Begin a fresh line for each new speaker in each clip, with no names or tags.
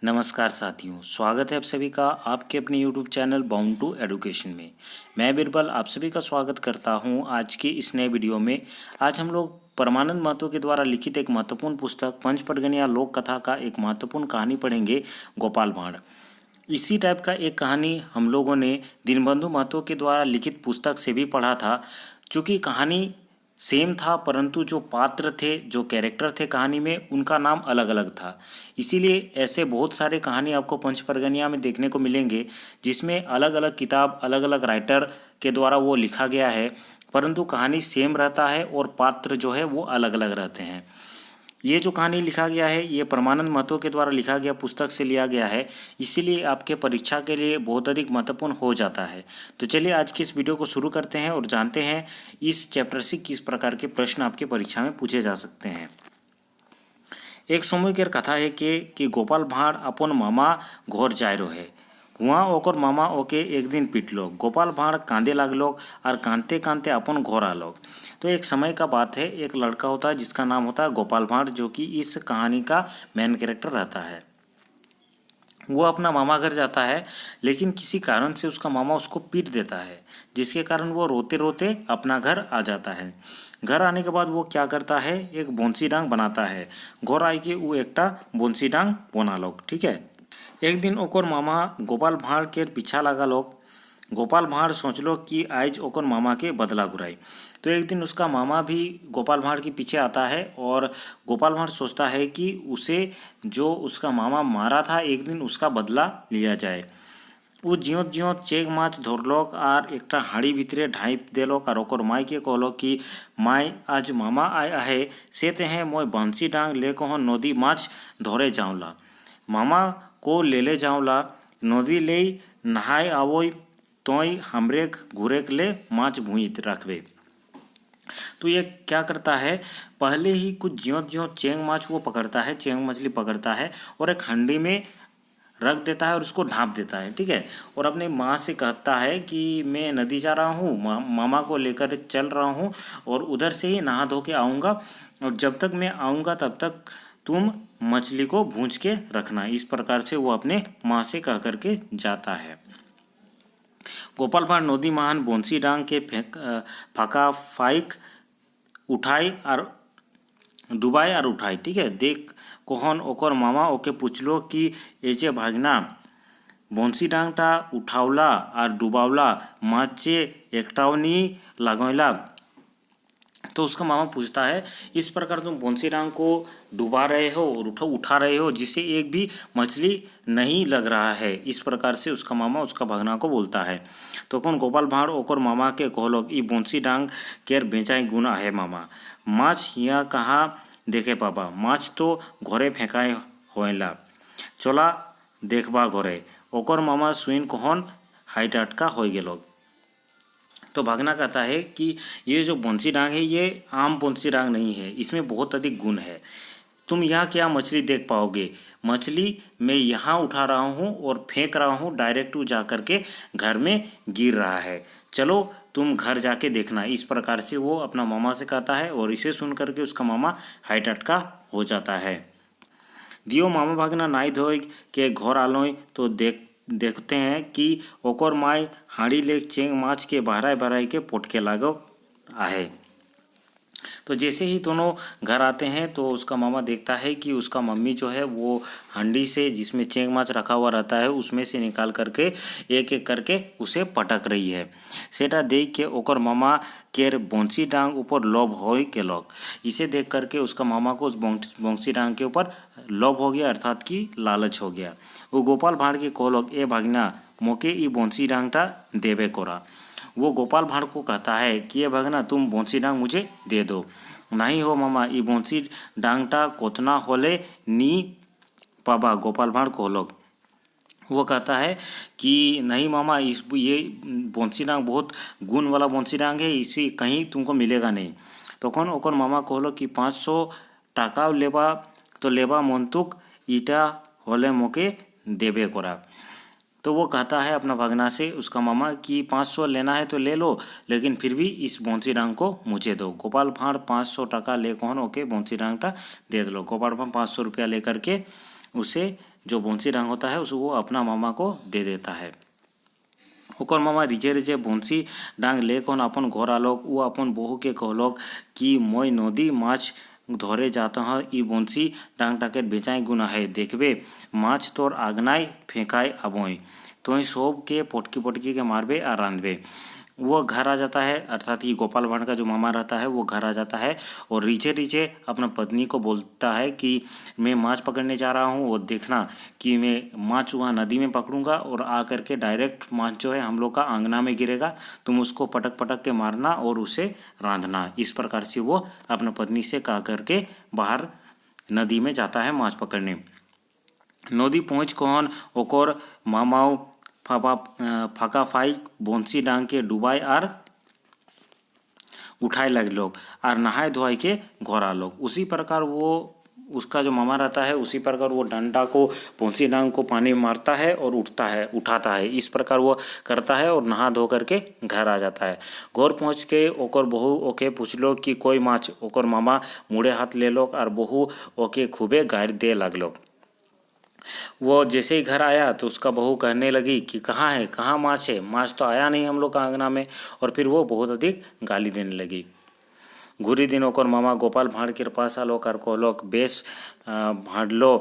नमस्कार साथियों, स्वागत है आप सभी का आपके अपने YouTube channel bound to education में। मैं बिरबल आप सभी का स्वागत करता हूं आज के इस नए वीडियो में। आज हम लोग परमानंद महतो के द्वारा लिखित एक महत्वपूर्ण पुस्तक पंचपरगनिया लोक कथा का एक महत्वपूर्ण कहानी पढ़ेंगे, गोपाल भांड़। इसी टाइप का एक कहानी हम लोगों ने दीनबंधु महतो के द्वारा लिखित पुस्तक से भी पढ़ा था। चूँकि कहानी सेम था परंतु जो पात्र थे, जो कैरेक्टर थे कहानी में, उनका नाम अलग अलग था। इसीलिए ऐसे बहुत सारे कहानी आपको पंचपरगनिया में देखने को मिलेंगे जिसमें अलग अलग किताब अलग अलग राइटर के द्वारा वो लिखा गया है, परंतु कहानी सेम रहता है और पात्र जो है वो अलग अलग रहते हैं। ये जो कहानी लिखा गया है ये परमानंद महतो के द्वारा लिखा गया पुस्तक से लिया गया है, इसीलिए आपके परीक्षा के लिए बहुत अधिक महत्वपूर्ण हो जाता है। तो चलिए आज की इस वीडियो को शुरू करते हैं और जानते हैं इस चैप्टर से किस प्रकार के प्रश्न आपके परीक्षा में पूछे जा सकते हैं। एक समूह कथा है कि गोपाल भांड़ अपन मामा घर जाय रहे। हुआ ओकर मामा ओके एक दिन पिटलो। गोपाल भांड़ कांदे लागलो और कांदते कांदते अपन घर आलो। तो एक समय का बात है, एक लड़का होता है जिसका नाम होता है गोपाल भांड़, जो कि इस कहानी का मेन कैरेक्टर रहता है। वो अपना मामा घर जाता है, लेकिन किसी कारण से उसका मामा उसको पीट देता है, जिसके कारण वो रोते रोते अपना घर आ जाता है। घर आने के बाद वो क्या करता है, एक बोंसी डांग बनाता है। घर आई के वो एकटा बोंसी डांग बना लोग। ठीक है। एक दिन ओकर मामा गोपाल भांड़ के पीछा लगा लोग। गोपाल भांड़ सोचलो कि आज ओकर मामा के बदला घुराई। तो एक दिन उसका मामा भी गोपाल भांड़ के पीछे आता है और गोपाल भांड़ सोचता है कि उसे जो उसका मामा मारा था एक दिन उसका बदला लिया जाए। वो जियोत जियोत चेक माछ धरलोक और एकटा हाड़ी भितरे ढाइप देलोक और ओकर माई के कहलो कि माई आज मामा आया है से तेहे मोय बंसी डांग ले कहो नदी माछ धरे जाऊला। मामा को ले जाऊला नदी ले नहाय आवोय तोय हमरेक घुरेक ले माछ भूंज रखबे। तो ये क्या करता है, पहले ही कुछ ज्यों ज्यों चेंग माछ वो पकड़ता है, चेंग मछली पकड़ता है और एक हंडी में रख देता है और उसको ढाँप देता है। ठीक है। और अपने माँ से कहता है कि मैं नदी जा रहा हूँ, मामा को लेकर चल रहा हूँ और उधर से ही नहा धो के आऊँगा और जब तक मैं आऊँगा तब तक तुम मछली को भूंज के रखना। इस प्रकार से वो अपने माँ से कह करके जाता है। गोपाल भांड़ नदी महान बोंसी डांग के फाका फाइक उठाई और डुबाई और उठाई। ठीक है। देख कोहन ओकर मामा ओके पूछलो कि एचे भागना बंसी डांगटा उठावला और डुबावला माचे एकटाओ नी लगैला। तो उसका मामा पूछता है, इस प्रकार तुम बंसी डांग को डुबा रहे हो और उठा रहे हो जिससे एक भी मछली नहीं लग रहा है। इस प्रकार से उसका मामा उसका भगना को बोलता है। तो कौन गोपाल भांड़ ओकर मामा के कहलोग ई बंसी डांग केर बेचाई गुना है मामा। माछ हिया कहाँ देखे पाबा, माछ तो घरे फेंकाय होएला, चला देखबा घरे। ओकर मामा सुइन कहन हाइट अटका हो गेलो। तो भागना कहता है कि ये जो बंसी डांग है ये आम बंसी डांग नहीं है, इसमें बहुत अधिक गुण है। तुम यहाँ क्या मछली देख पाओगे, मछली मैं यहाँ उठा रहा हूँ और फेंक रहा हूँ, डायरेक्ट जा कर के घर में गिर रहा है, चलो तुम घर जाके देखना। इस प्रकार से वो अपना मामा से कहता है और इसे सुन करके उसका मामा हाइट अटका हो जाता है। दियो मामा भागना नाई धोई के घर आलोय तो देखते हैं कि ओकर माई हाड़ी ले चेंग माछ के बहराई बहराई के पोटके लागो आहे। तो जैसे ही दोनों घर आते हैं तो उसका मामा देखता है कि उसका मम्मी जो है वो हंडी से जिसमें चेंग माछ रखा हुआ रहता है उसमें से निकाल करके एक एक करके उसे पटक रही है। सेटा देख के ओकर मामा केर बंसी डांग ऊपर लोभ हो के लोग। इसे देख करके उसका मामा को उस बंसी डांग के ऊपर लोभ हो गया, अर्थात कि लालच हो गया। वो गोपाल भांड़ के कहलोग ए भागना मोके ई बंसी डांगटा देवे कोरा। वो गोपाल भांड़ को कहता है कि ये भगना तुम बंसी डांग मुझे दे दो। नहीं हो मामा ई बंसी डांगटा कोतना होले नी पाबा, गोपाल भांड़ कहलोग। वो कहता है कि नहीं मामा ये बंसी डांग बहुत गुण वाला बंसी डांग है, इसी कहीं तुमको मिलेगा नहीं। तो कौन ओकर मामा कहलो कि 500 टाका लेबा तो लेबा मंतुक ईटा होले मोके देबे कोरा। तो वो कहता है अपना भगना से उसका मामा कि 500 लेना है तो ले लो, लेकिन फिर भी इस बंसी डांग को मुझे दो। गोपाल भांड़ 500 टाका ले कौन ओके बंसी डांगटा दे दो। गोपाल भांड़ 500 रुपया लेकर के उसे जो बंसी डांग होता है उसको वो अपना मामा को दे देता है। ओकर मामा रिजे रिजे बंसी डांग लेकन अपन घर आलोक। वो अपन बहू के कहलोक कि मैं नदी माछ धरे जाता हाँ, ई बंसी डांग टाके बेचाई गुना है, देखबे माछ तोर आगनाय फेंकाय आबोय, तो सब के पटकी पटकी के मारबे और रांधबे। वो घर आ जाता है, अर्थात ये गोपाल भांड का जो मामा रहता है वो घर आ जाता है और रीचे रीचे अपना पत्नी को बोलता है कि मैं माछ पकड़ने जा रहा हूँ और देखना कि मैं माछ वहाँ नदी में पकड़ूंगा और आ करके डायरेक्ट माछ जो है हम लोग का आंगना में गिरेगा, तुम उसको पटक पटक के मारना और उसे रांधना। इस प्रकार से वो अपना पत्नी से कह करके बाहर नदी में जाता है माछ पकड़ने। नदी पहुँच कहन ओकर मामाओ फाका फाई बंसी डांग के डुबाई आर उठाए लग लोग और नहाए धोआए के घर आ लोग। उसी प्रकार वो उसका जो मामा रहता है उसी प्रकार वो डंडा को बंसी डांग को पानी में मारता है और उठाता है। इस प्रकार वो करता है और नहा धो करके घर आ जाता है। घर पहुँच के ओकर बहू ओके पूछलो कि कोई माछ, ओकर मामा मुड़े हाथ ले लोग और बहू ओके खूबे गार दे लगलो। वो जैसे ही घर आया तो उसका बहू कहने लगी कि कहाँ है, कहाँ माछ है, माछ तो आया नहीं हम लोग का आंगना में, और फिर वो बहुत अधिक गाली देने लगी। घुरी दिन ओकर मामा गोपाल भांड के पास आलो कर कहलोक बेस भांडलो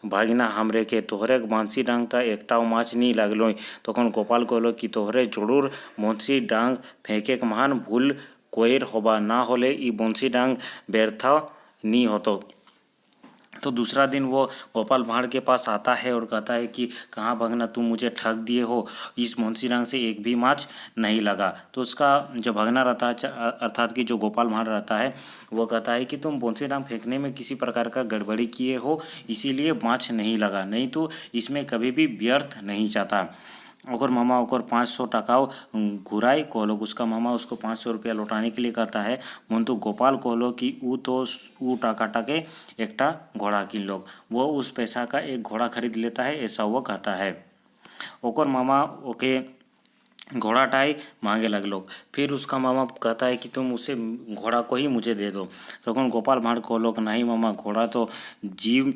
भागिना हमरे के तोहरे बंसी डांग ता एकटाओ माछ नहीं लागलो। तखन गोपाल कहलो कि तोहरे जरूर बंसी डांग फेंके के महान भूल कोयर होबा, ना होले ई बंसी डांग व्यर्थ नहीं होतो। तो दूसरा दिन वो गोपाल भांड के पास आता है और कहता है कि कहाँ भगना, तुम मुझे ठग दिए हो, इस मुंशी डांग से एक भी माछ नहीं लगा। तो उसका जो भगना रहता है अर्थात कि जो गोपाल भांड रहता है वो कहता है कि तुम बंसी डांग फेंकने में किसी प्रकार का गड़बड़ी किए हो, इसीलिए माछ नहीं लगा, नहीं तो इसमें कभी भी व्यर्थ नहीं जाता। ओकर मामा ओकर 500 टकाओ घुराई कहलो। उसका मामा उसको 500 रुपया लौटाने के लिए कहता है। मंतु गोपाल कहलो कि ऊ टाका के एकटा घोड़ा किन लो। वो उस पैसा का एक घोड़ा खरीद लेता है, ऐसा वो कहता है। ओकर मामा ओके घोड़ा टाई मांगे लगलो। फिर उसका मामा कहता है कि तुम उसे घोड़ा को ही मुझे दे दो। तखन गोपाल भांड कहलो कि नहीं मामा, घोड़ा तो जीव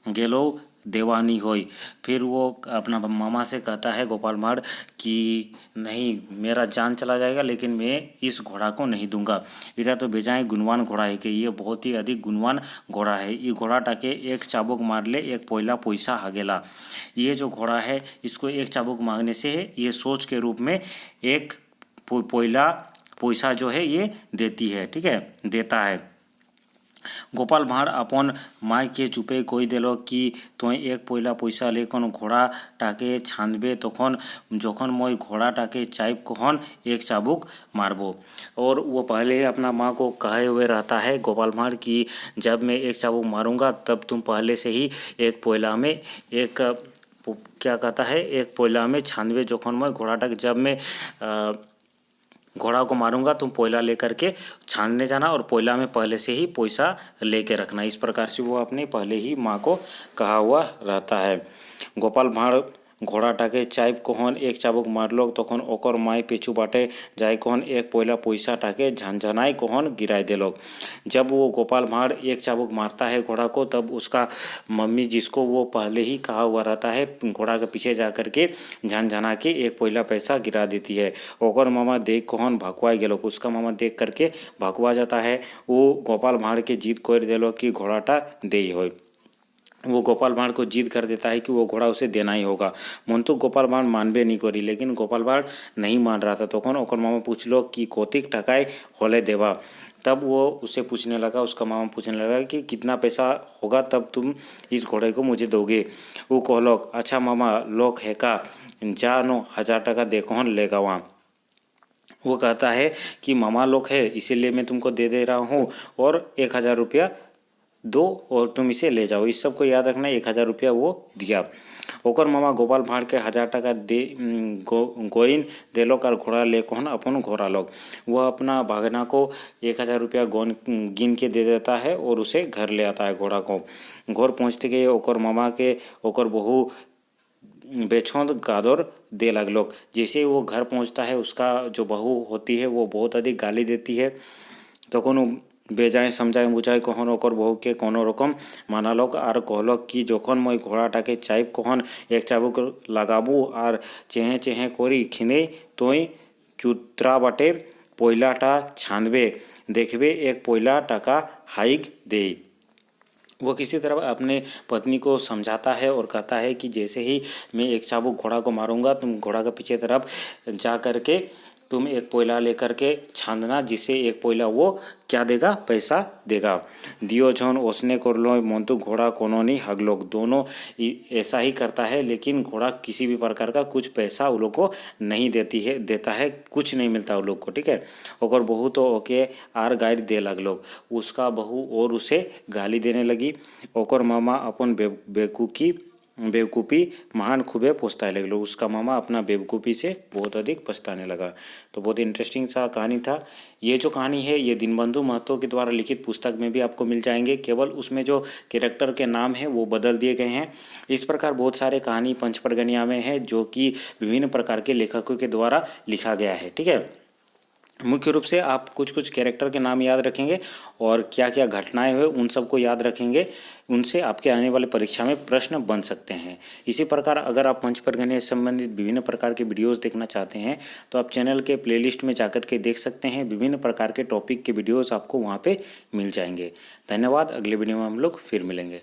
गेलो देवानी होई। फिर वो अपना मामा से कहता है गोपाल भांड कि नहीं, मेरा जान चला जाएगा लेकिन मैं इस घोड़ा को नहीं दूंगा। इधर तो बेजाय गुणवान घोड़ा है कि ये बहुत ही अधिक गुणवान घोड़ा है। ये घोड़ा टाके एक चाबुक मार ले एक पोयला पैसा हागेला। ये जो घोड़ा है इसको एक चाबुक मारने से ये सोच के रूप में एक पोयला पैसा जो है ये देती है, ठीक है, देता है। गोपाल भांड अपन माय के चुपे कही दिलो कि तुई एक पोयला पैसा लेकन घोड़ा टाके छानबे तखन जखन मैं घोड़ा टाके चाइप कहन एक चाबुक मारबो। और वो पहले ही अपना माँ को कहे हुए रहता है गोपाल भांड कि जब मैं एक चाबुक मारूंगा तब तुम पहले से ही एक पोयला में क्या कहता है, एक पोयला में छानबे जखन मैं घोड़ा टाके, जब मैं घोड़ा को मारूंगा तुम कोयला लेकर के छानने जाना और कोयला में पहले से ही पैसा लेके रखना। इस प्रकार से वो अपने पहले ही माँ को कहा हुआ रहता है। गोपाल भांड घोड़ा टाके चाइप कहन एक चाबुक मारलो तखन ओकर माय पेछू बाटे जाय कहन एक पोयला पैसा टाके झनझनाई कहन गिराई देलो। जब वो गोपाल भांड एक चाबुक मारता है घोड़ा को तब उसका मम्मी, जिसको वो पहले ही कहा हुआ रहता है, घोड़ा के पीछे जा करके झनझना के एक पोयला पैसा गिरा देती है। ओकर मामा देख कहन भकुआ गेलो। उसका मामा देख करके भकुआ जाता है। वो गोपाल भांड के जीत कर देलो कि घोड़ाटा दे हो। वो गोपाल भांड को जिद कर देता है कि वो घोड़ा उसे देना ही होगा। मंतु गोपाल भांड मानबे नहीं करी, लेकिन गोपाल भांड नहीं मान रहा था। तखन ओकर मामा पूछलो कि कोतिक टकाय होले देवा। तब वो उसे पूछने लगा, उसका मामा पूछने लगा कि कितना पैसा होगा तब तुम इस घोड़े को मुझे दोगे। वो कहलो अच्छा मामा लोग है का, जा नो 1000 टका दे कौन लेगा वहाँ। वो कहता है कि मामा लोग है इसीलिए मैं तुमको दे दे रहा हूँ और 1000 रुपया दो और तुम इसे ले जाओ। इस सब को याद रखना, 1000 रुपया वो दिया। ओकर मामा गोपाल भांड के 1000 टका दे गोइन देलो और घोड़ा ले कहन अपन घोड़ा लोग। वह अपना भागना को 1000 रुपया गिन के दे देता है और उसे घर ले आता है घोड़ा को। घर पहुँचते के ओकर मामा के ओकर बहू बेछौंद गादर दे लगलो। जैसे ही वो घर पहुँचता है उसका जो बहू होती है वो बहुत अधिक गाली देती है। तखन बेजाय समझाए बुझाए कौन ओकर बहू के कोनो रकम मानालोक और कहलक कि जखन मैं घोड़ाटाके चाइब कखन एक चाबुक लागाबू और चेहे चेहे करी खिने तोई चुत्रा बाटे पयलाटा छानबे देखबे एक पयला टाका हाइक दे। वो किसी तरह अपने पत्नी को समझाता है और कहता है कि जैसे ही मैं एक चाबुक घोड़ा को मारूंगा तुम घोड़ा के पीछे तरफ जा करके तुम एक कोयला लेकर के छानना, जिससे एक कोयला वो क्या देगा, पैसा देगा। दियो झन ओसने कर लो मंतु घोड़ा कोनो नहीं हगलोग, दोनों ऐसा ही करता है, लेकिन घोड़ा किसी भी प्रकार का कुछ पैसा उन लोग को नहीं देता है, कुछ नहीं मिलता उन लोग को। ठीक है, और बहू तो ओके आर गायर दे लगलोग, उसका बहू और उसे गाली देने लगी। ओकर मामा अपन बेवकूफ़ी महान खूबे पछताने लगे, उसका मामा अपना बेवकूफ़ी से बहुत अधिक पछताने लगा। तो बहुत इंटरेस्टिंग सा कहानी था। ये जो कहानी है ये दीनबंधु महतो के द्वारा लिखित पुस्तक में भी आपको मिल जाएंगे, केवल उसमें जो कैरेक्टर के नाम हैं वो बदल दिए गए हैं। इस प्रकार बहुत सारे कहानी पंचपरगनिया में है जो कि विभिन्न प्रकार के लेखकों के द्वारा लिखा गया है। ठीक है, मुख्य रूप से आप कुछ कैरेक्टर के नाम याद रखेंगे और क्या क्या घटनाएं हुए उन सबको याद रखेंगे, उनसे आपके आने वाले परीक्षा में प्रश्न बन सकते हैं। इसी प्रकार अगर आप पंचपरगनिया से संबंधित विभिन्न प्रकार के वीडियोस देखना चाहते हैं तो आप चैनल के प्लेलिस्ट में जाकर के देख सकते हैं, विभिन्न प्रकार के टॉपिक के वीडियोज़ आपको वहाँ पर मिल जाएंगे। धन्यवाद, अगले वीडियो में हम लोग फिर मिलेंगे।